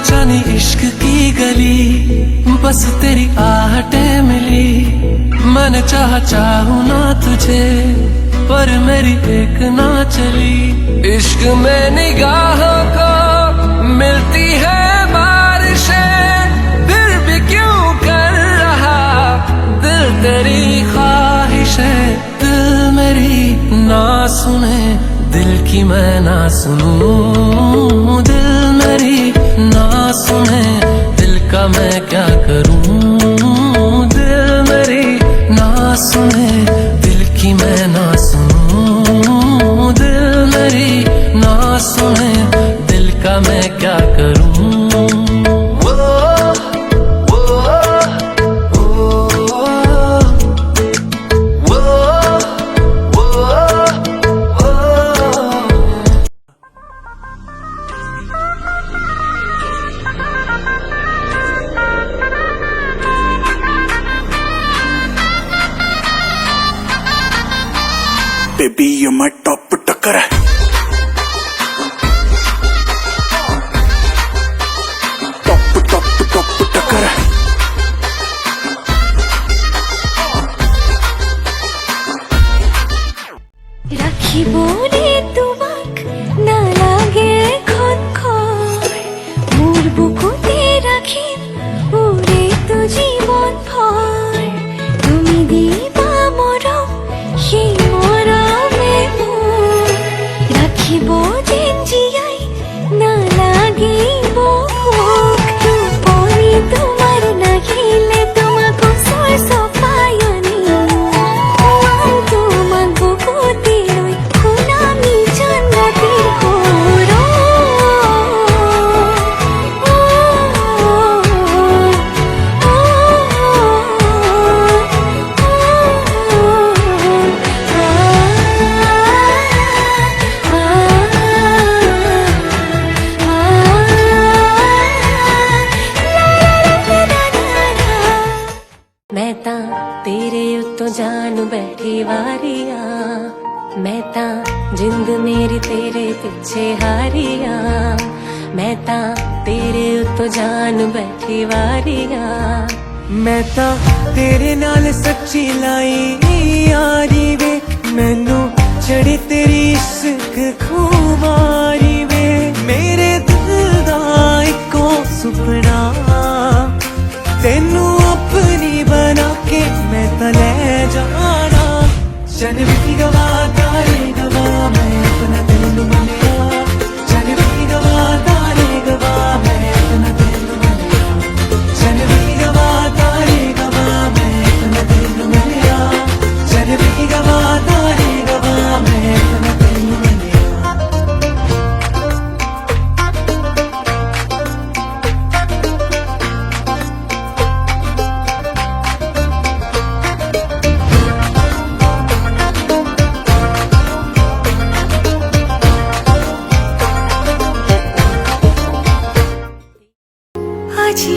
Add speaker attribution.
Speaker 1: जानी इश्क की गली, बस तेरी आहटें मिली। मैंने चाहूं ना तुझे, पर मेरी एक ना चली। इश्क में निगाहों को मिलती है बारिशें, फिर भी क्यों कर रहा दिल तेरी ख्वाहिशें। दिल मेरी ना सुने, दिल की मैं ना सुनूं। दिल मेरी ना सुने, दिल का मैं क्या करूं। दिल मेरी ना सुने, दिल की मैं ना सुनूं। दिल मेरी ना सुने, दिल का मैं क्या करूं।
Speaker 2: Baby, you're my top टक्कर है। टॉप टक्कर है।
Speaker 3: राखी बोले তোমাক না লাগে খনখর, মোর বুকুতে রাখিম ওরে তো জীবন ভর। তুমি দিবা মরম সেই মরমে মোর, রাখিব যেন জিয়াই না লাগিব ভোক। পরে তোমার নাহিলে তোমাকে সর সফায়নি, তোমাক বুকুতে রই খুনামি জান্নাতের ঘর। मैं तां तेरे उत्तों जान बैठी वारिया, मैं तां जिंद मेरी तेरे पिछे हारिया। मैं तां तेरे उत्तों जान बैठी वारिया,
Speaker 1: मैं तां तेरे नाल सच्ची लाई यारी वे। मैनू चढ़ी तेरी इश्क खुमारी वे। मेरे दिल दा इको सुपना, तेनू अपनी बना के मैं तो ले जाना। जन भी गवा तारे गवा, मैं अपना दिल मनिया। जन भी गवा तारे गवा, मैं अपना दिल मनिया। जन भी गवा तारे गवा, मैं अपना दिल मनिया। जन भी गवा तारे गवा, मैं अपना दिल मनिया।
Speaker 3: আজি